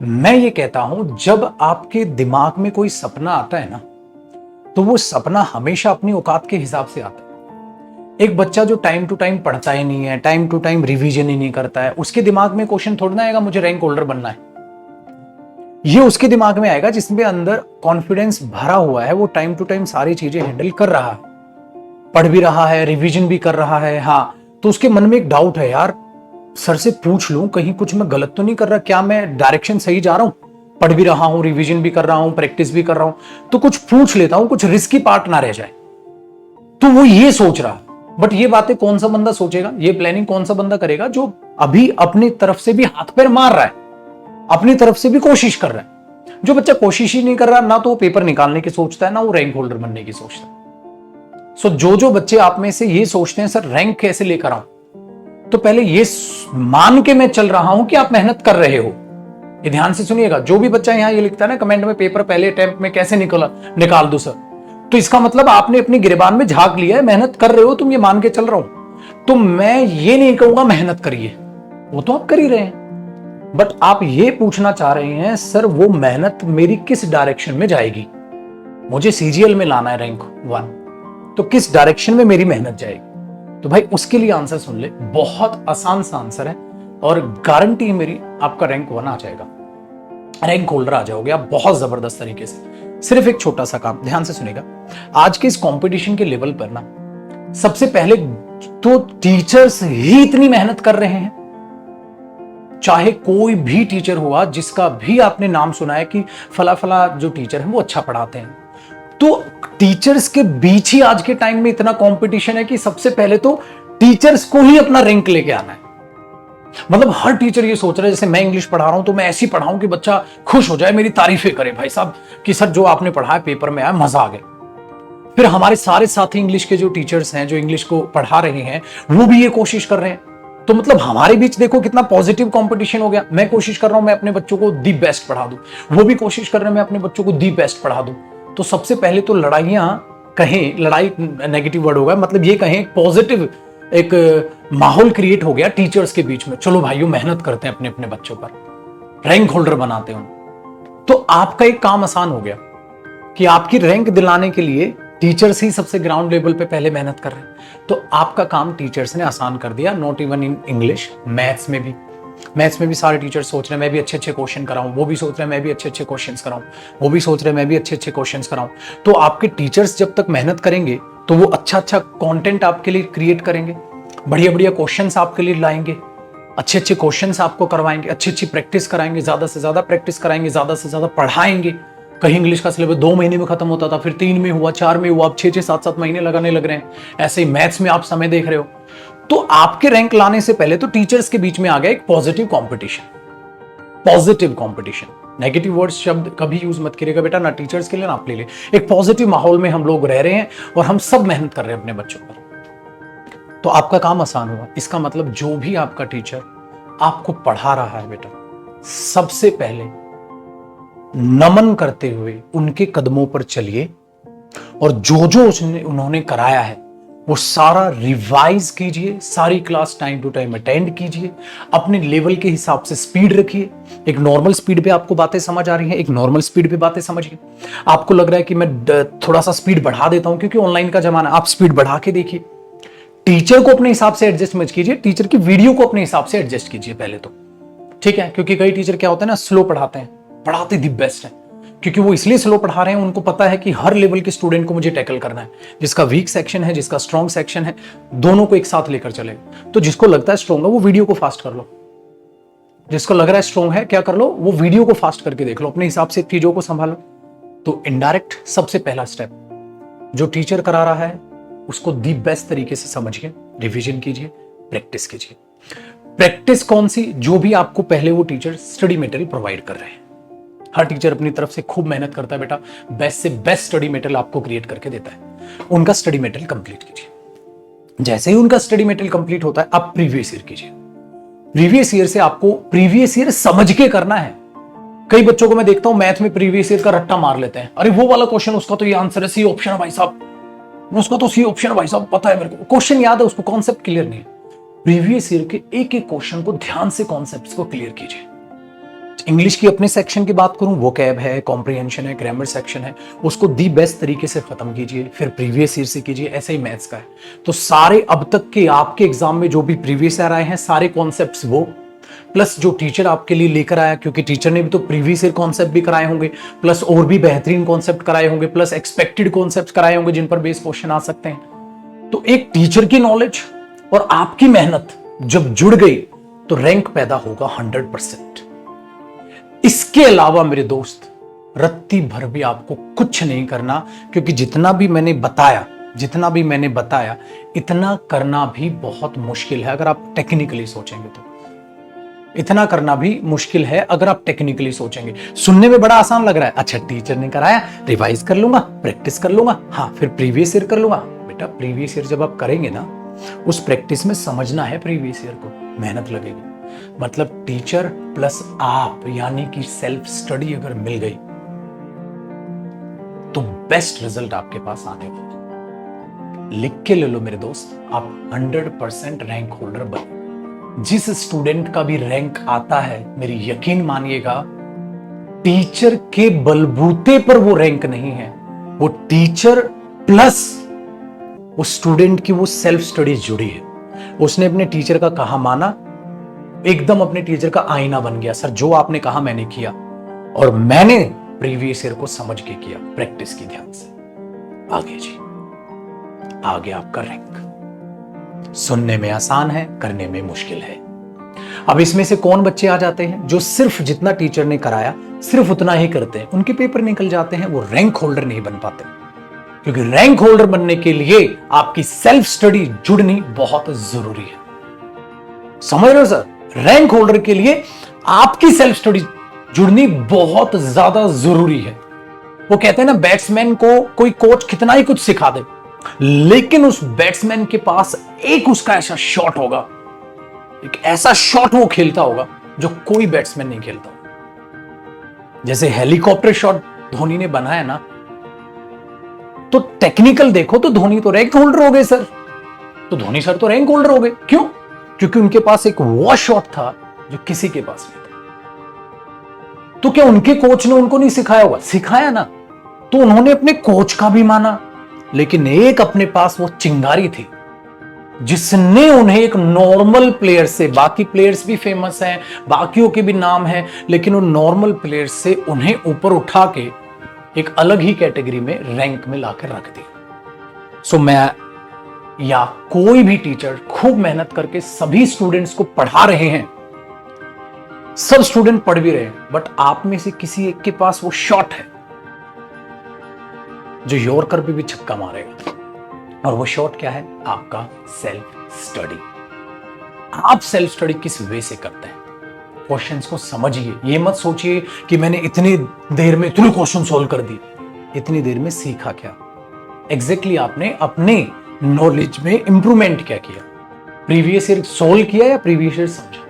मैं ये कहता हूं, जब आपके दिमाग में कोई सपना आता है ना, तो वो सपना हमेशा अपनी औकात के हिसाब से आता है। एक बच्चा जो टाइम टू टाइम पढ़ता ही नहीं है, टाइम टू टाइम रिवीजन ही नहीं करता है, उसके दिमाग में क्वेश्चन थोड़ा ना आएगा मुझे रैंक होल्डर बनना है। ये उसके दिमाग में आएगा जिसमें अंदर कॉन्फिडेंस भरा हुआ है, वो टाइम टू टाइम सारी चीजें हैंडल कर रहा है, पढ़ भी रहा है, रिवीजन भी कर रहा है। हाँ, तो उसके मन में एक डाउट है, यार सर से पूछ लूं कहीं कुछ मैं गलत तो नहीं कर रहा, क्या मैं डायरेक्शन सही जा रहा हूं, पढ़ भी रहा हूं, रिवीजन भी कर रहा हूं, प्रैक्टिस भी कर रहा हूं, तो कुछ पूछ लेता हूं, कुछ रिस्की पार्ट ना रह जाए। तो वो ये सोच रहा है। बट ये बातें कौन सा बंदा सोचेगा, ये प्लानिंग कौन सा बंदा करेगा जो अभी अपनी तरफ से भी हाथ पैर मार रहा है, अपनी तरफ से भी कोशिश कर रहा है। जो बच्चा कोशिश ही नहीं कर रहा, ना तो वो पेपर निकालने की सोचता है, ना वो रैंक होल्डर बनने की सोचता है। सो जो बच्चे आप में से ये सोचते हैं सर रैंक कैसे लेकर आऊं, तो पहले ये मान के मैं चल रहा हूं कि आप मेहनत कर रहे हो। ये ध्यान से सुनिएगा। जो भी बच्चा यहां ये लिखता है ना कमेंट में, पेपर पहले अटेम्प्ट में कैसे निकाल दो सर, तो इसका मतलब आपने अपनी गिरबान में झांक लिया है, मेहनत कर रहे हो, तुम ये मान के चल रहा हूं। तो मैं ये नहीं कहूंगा मेहनत करिए, वो तो आप कर ही रहे हैं, बट आप ये पूछना चाह रहे हैं सर वो मेहनत मेरी किस डायरेक्शन में जाएगी। मुझे सीजीएल में लाना है रैंक 1, तो किस डायरेक्शन में मेरी मेहनत जाएगी। तो भाई उसके लिए आंसर सुन ले, बहुत आसान सा आंसर है और गारंटी है मेरी, आपका रैंक 1 आ जाएगा, रैंक होल्डर आ जाओगे आप बहुत जबरदस्त तरीके से। सिर्फ एक छोटा सा काम ध्यान से सुनेगा। आज के इस कंपटीशन के लेवल पर ना, सबसे पहले तो टीचर्स ही इतनी मेहनत कर रहे हैं, चाहे कोई भी टीचर हुआ जिसका भी आपने नाम सुना है कि फला फला जो टीचर है वो अच्छा पढ़ाते हैं, तो टीचर्स के बीच ही आज के टाइम में इतना कंपटीशन है कि सबसे पहले तो टीचर्स को ही अपना रैंक लेके आना है। मतलब हर टीचर ये सोच रहा है, जैसे मैं इंग्लिश पढ़ा रहा हूं तो मैं ऐसी पढ़ाऊं कि बच्चा खुश हो जाए, मेरी तारीफें करे भाई साहब कि सर जो आपने पढ़ाया पेपर में आया, मजा आ गया। फिर हमारे सारे साथी इंग्लिश के जो टीचर्स हैं, जो इंग्लिश को पढ़ा रहे हैं, वो भी ये कोशिश कर रहे हैं। तो मतलब हमारे बीच देखो कितना पॉजिटिव कंपटीशन हो गया। मैं कोशिश कर रहा हूं मैं अपने बच्चों को दी बेस्ट पढ़ा दूं, वो भी कोशिश कर रहे हैं मैं अपने बच्चों को दी बेस्ट पढ़ा दूं। तो सबसे पहले तो लड़ाइयां कहें, लड़ाई नेगेटिव वर्ड होगा, मतलब ये कहें पॉजिटिव एक माहौल क्रिएट हो गया टीचर्स के बीच में। चलो भाइयों मेहनत करते हैं अपने अपने बच्चों पर, रैंक होल्डर बनाते हैं। तो आपका एक काम आसान हो गया कि आपकी रैंक दिलाने के लिए टीचर्स ही सबसे ग्राउंड लेवल पे पहले मेहनत कर रहे हैं। तो आपका काम टीचर्स ने आसान कर दिया, not even in English, maths में भी। मैथ्स में भी सारे टीचर्स सोच रहे हैं मैं भी अच्छे अच्छे क्वेश्चन कराऊं, वो भी सोच रहे हैं मैं भी अच्छे अच्छे क्वेश्चंस कराऊं, वो भी सोच रहे हैं मैं भी अच्छे अच्छे क्वेश्चंस कराऊं। तो आपके टीचर्स जब तक मेहनत करेंगे तो वो अच्छा अच्छा कंटेंट आपके लिए क्रिएट करेंगे, बढ़िया बढ़िया क्वेश्चंस आपके लिए लाएंगे, अच्छे अच्छे क्वेश्चंस आपको करवाएंगे, अच्छी अच्छी प्रैक्टिस कराएंगे, ज्यादा से ज्यादा प्रैक्टिस कराएंगे, ज्यादा से ज्यादा पढ़ाएंगे। कहीं इंग्लिश का सिलेबस 2 महीने में खत्म होता था, फिर 3 में हुआ, 4 में हुआ, अब 6-6, 7-7 महीने लगाने लग रहे हैं। ऐसे ही मैथ्स में आप समय देख रहे हो। तो आपके रैंक लाने से पहले तो टीचर्स के बीच में आ गया एक positive competition. Positive competition, negative word शब्द कभी यूज मत करिएगा बेटा, ना टीचर्स के लिए ना आपके लिए। एक पॉजिटिव माहौल में हम लोग रह रहे हैं और हम सब मेहनत कर रहे हैं अपने बच्चों पर। तो आपका काम आसान हुआ। इसका मतलब जो भी आपका टीचर आपको पढ़ा रहा है बेटा, सबसे पहले नमन करते हुए उनके कदमों पर चलिए और जो जो उन्होंने कराया है वो सारा रिवाइज कीजिए, सारी class time to time attend कीजिए, अपने लेवल के हिसाब से स्पीड रखिए। एक नॉर्मल स्पीड पे आपको बातें समझ आ रही हैं, एक नॉर्मल स्पीड पे बातें समझिए। आपको लग रहा है कि मैं थोड़ा सा स्पीड बढ़ा देता हूं क्योंकि ऑनलाइन का जमाना, आप स्पीड बढ़ा के देखिए। टीचर को अपने हिसाब से एडजस्ट मत कीजिए, टीचर की वीडियो को अपने हिसाब से एडजस्ट कीजिए पहले तो, ठीक है। क्योंकि कई टीचर क्या होते हैं ना, स्लो पढ़ाते हैं, पढ़ाते दी बेस्ट है, क्योंकि वो इसलिए स्लो पढ़ा रहे हैं, उनको पता है कि हर लेवल के स्टूडेंट को मुझे टैकल करना है। जिसका वीक सेक्शन है, जिसका स्ट्रॉन्ग सेक्शन है, दोनों को एक साथ लेकर चले। तो जिसको लगता है स्ट्रॉन्ग है वो वीडियो को फास्ट कर लो, जिसको लग रहा है स्ट्रॉन्ग है क्या कर लो, वो वीडियो को फास्ट करके देख लो, अपने हिसाब से चीजों को संभालो। तो इनडायरेक्ट सबसे पहला स्टेप, जो टीचर करा रहा है उसको दी बेस्ट तरीके से समझिए, रिविजन कीजिए, प्रैक्टिस कीजिए। प्रैक्टिस कौन सी, जो भी आपको पहले वो टीचर स्टडी मटेरियल प्रोवाइड कर रहे हैं। हर टीचर अपनी तरफ से खूब मेहनत करता है बेटा, बेस्ट से बेस्ट स्टडी मटेरियल आपको क्रिएट करके देता है। उनका स्टडी मटेरियल कंप्लीट कीजिए। जैसे ही उनका स्टडी मटेरियल कंप्लीट होता है, आप प्रीवियस ईयर कीजिए। प्रीवियस ईयर से आपको प्रीवियस ईयर समझ के करना है। कई बच्चों को मैं देखता हूं मैथ में प्रीवियस ईयर का रट्टा मार लेते हैं, अरे वो वाला क्वेश्चन उसका तो ये आंसर है, सी ऑप्शन है भाई साहब, उसका तो सी ऑप्शन है भाई साहब, पता है मेरे को, क्वेश्चन याद है, उसको कॉन्सेप्ट क्लियर नहीं है। प्रीवियस ईयर के एक एक क्वेश्चन को ध्यान से कॉन्सेप्ट्स को क्लियर कीजिए, इंग्लिश की अपने सेक्शन की बात करूं, वो कैब है, कॉम्प्रिहेंशन है, ग्रामर सेक्शन है, उसको दी बेस्ट तरीके से खत्म कीजिए, फिर प्रीवियस ईयर से कीजिए। ऐसे ही मैथ्स का है, तो सारे अब तक के आपके एग्जाम में जो भी प्रीवियस ईयर आए हैं, सारे कॉन्सेप्ट्स वो, प्लस जो टीचर आपके लिए लेकर आया, क्योंकि टीचर ने भी तो प्रीवियस ईयर कॉन्सेप्ट भी कराए होंगे, प्लस और भी बेहतरीन कॉन्सेप्ट कराए होंगे, प्लस एक्सपेक्टेड कॉन्सेप्ट कराए होंगे जिन पर बेस क्वेश्चन आ सकते हैं। तो एक टीचर की नॉलेज और आपकी मेहनत जब जुड़ गई तो रैंक पैदा होगा 100%। इसके अलावा मेरे दोस्त, रत्ती भर भी आपको कुछ नहीं करना, क्योंकि जितना भी मैंने बताया इतना करना भी बहुत मुश्किल है अगर आप टेक्निकली सोचेंगे तो। इतना करना भी मुश्किल है अगर आप टेक्निकली सोचेंगे। सुनने में बड़ा आसान लग रहा है, अच्छा टीचर ने कराया, रिवाइज कर लूंगा, प्रैक्टिस कर लूंगा, हाँ फिर प्रीवियस ईयर कर लूंगा। बेटा प्रीवियस ईयर जब आप करेंगे ना, उस प्रैक्टिस में समझना है प्रीवियस ईयर को, मेहनत लगेगी। मतलब टीचर प्लस आप, यानी कि सेल्फ स्टडी अगर मिल गई तो बेस्ट रिजल्ट आपके पास आने वाला। लिख के ले लो मेरे दोस्त, आप 100% रैंक होल्डर बने। जिस स्टूडेंट का भी रैंक आता है, मेरी यकीन मानिएगा, टीचर के बलबूते पर वो रैंक नहीं है, वो टीचर प्लस उस स्टूडेंट की वो सेल्फ स्टडी जुड़ी है। उसने अपने टीचर का कहा माना, एकदम अपने टीचर का आईना बन गया। सर जो आपने कहा मैंने किया, और मैंने प्रीवियस ईयर को समझ के किया, प्रैक्टिस की ध्यान से। आगे जी, आगे आपका रैंक। सुनने में आसान है, करने में मुश्किल है। अब इसमें से कौन बच्चे आ जाते हैं जो सिर्फ जितना टीचर ने कराया सिर्फ उतना ही करते हैं, उनके पेपर निकल जाते हैं, वो रैंक होल्डर नहीं बन पाते। क्योंकि रैंक होल्डर बनने के लिए आपकी सेल्फ स्टडी जुड़नी बहुत जरूरी है। समझ रहे हो सर? रैंक होल्डर के लिए आपकी सेल्फ स्टडी जुड़नी बहुत ज्यादा जरूरी है। वो कहते हैं ना, बैट्समैन को कोई कोच कितना ही कुछ सिखा दे, लेकिन उस बैट्समैन के पास एक उसका ऐसा शॉट होगा, एक ऐसा शॉट वो खेलता होगा जो कोई बैट्समैन नहीं खेलता। जैसे हेलीकॉप्टर शॉट धोनी ने बनाया ना, तो टेक्निकल देखो तो धोनी तो रैंक होल्डर हो गए सर, तो धोनी सर तो रैंक होल्डर हो गए। क्यों? क्योंकि उनके पास एक वो शॉट था जो किसी के पास नहीं था। तो क्या उनके कोच ने उनको नहीं सिखाया होगा? सिखाया ना, तो उन्होंने अपने कोच का भी माना, लेकिन एक अपने पास वो चिंगारी थी जिसने उन्हें एक नॉर्मल प्लेयर से, बाकी प्लेयर्स भी फेमस हैं, बाकियों के भी नाम हैं, लेकिन उन नॉर्मल प्लेयर्स से उन्हें ऊपर उठा के एक अलग ही कैटेगरी में, रैंक में लाकर रख दिया। सो मैं या कोई भी टीचर खूब मेहनत करके सभी स्टूडेंट्स को पढ़ा रहे हैं, सब स्टूडेंट पढ़ भी रहे हैं, बट आप में से किसी एक के पास वो शॉट है जो यॉर्कर पे भी छक्का मारेगा। और वो शॉट क्या है? आपका सेल्फ स्टडी। आप सेल्फ स्टडी किस वे से करते हैं? क्वेश्चंस को समझिए। ये मत सोचिए कि मैंने इतनी देर में इतने क्वेश्चन सॉल्व कर दिए। इतनी देर में सीखा क्या? एग्जैक्टली आपने अपने नॉलेज में इंप्रूवमेंट क्या किया? प्रीवियस ईयर सॉल्व किया या प्रीवियस ईयर समझा?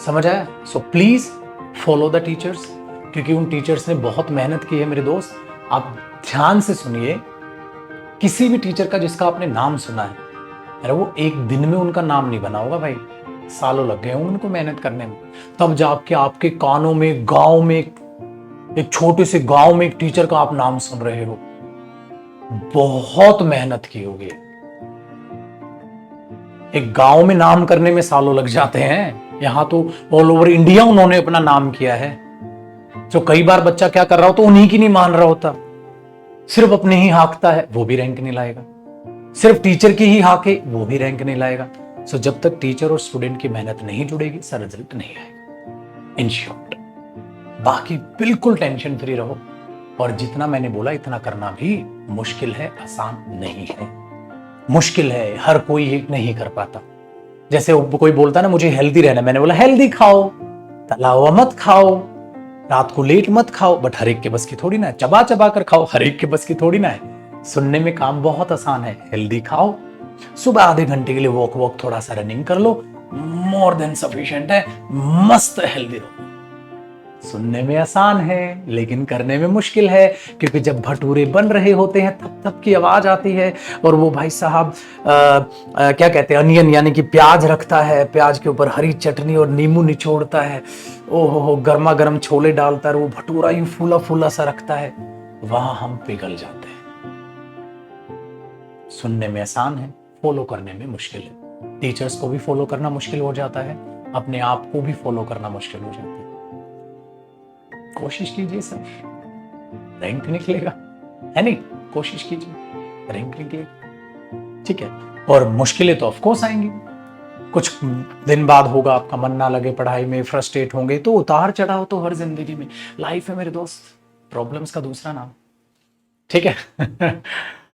समझ आया? So please follow the teachers, क्योंकि उन टीचर्स ने बहुत मेहनत की है मेरे दोस्त। आप ध्यान से सुनिए, किसी भी टीचर का जिसका आपने नाम सुना है, अरे वो एक दिन में उनका नाम नहीं बना होगा भाई, सालों लग गए होंगे उनको मेहनत करने में। तब जाके आपके कानों में, गांव में, एक छोटे से गांव में एक टीचर का आप नाम सुन रहे हो। बहुत मेहनत की होगी। एक गांव में नाम करने में सालों लग जाते हैं, यहां तो ऑल ओवर इंडिया उन्होंने अपना नाम किया है। जो कई बार बच्चा क्या कर रहा होता, उन्हीं की नहीं मान रहा होता, सिर्फ अपने ही हाँकता है, वो भी रैंक नहीं लाएगा। सिर्फ टीचर की ही हाके, वो भी रैंक नहीं लाएगा। सो जब तक टीचर और स्टूडेंट की मेहनत नहीं जुड़ेगी, सर रिजल्ट नहीं आएगा। इन शॉर्ट, बाकी बिल्कुल टेंशन फ्री रहो, और जितना मैंने बोला इतना करना भी मुश्किल है, आसान नहीं है। मुश्किल है, हर कोई ये नहीं कर पाता। जैसे कोई बोलता ना मुझे हेल्दी रहना, मैंने बोला हेल्दी खाओ, तला हुआ मत खाओ, रात को लेट मत खाओ, बट हर एक के बस की थोड़ी ना है। चबा चबा कर खाओ, हर एक के बस की थोड़ी ना है। सुनने में काम बहुत आसान है। हेल्दी खाओ, सुबह आधे घंटे के लिए वॉक थोड़ा सा रनिंग कर लो, मोर देन सफिशिएंट है। मस्त हेल्दी रहो, सुनने में आसान है लेकिन करने में मुश्किल है, क्योंकि जब भटूरे बन रहे होते हैं थप थप की आवाज आती है और वो भाई साहब क्या कहते हैं, अनियन यानी कि प्याज रखता है, प्याज के ऊपर हरी चटनी और नींबू निचोड़ता है, ओहो हो गर्मा गर्म छोले डालता है, वो भटूरा यूं फूला फूला सा रखता है, वहां हम पिघल जाते हैं। सुनने में आसान है, फॉलो करने में मुश्किल है। टीचर्स को भी फॉलो करना मुश्किल हो जाता है, अपने आप को भी फॉलो करना मुश्किल हो जाता है। कोशिश कीजिए सर, रैंक निकलेगा, है नहीं? कोशिश कीजिए, रैंक निकलेगा, ठीक है। और मुश्किलें तो ऑफकोर्स आएंगी, कुछ दिन बाद होगा आपका मन ना लगे पढ़ाई में, फ्रस्ट्रेट होंगे, तो उतार चढ़ाव तो हर जिंदगी में, लाइफ है मेरे दोस्त, प्रॉब्लम्स का दूसरा नाम, ठीक है।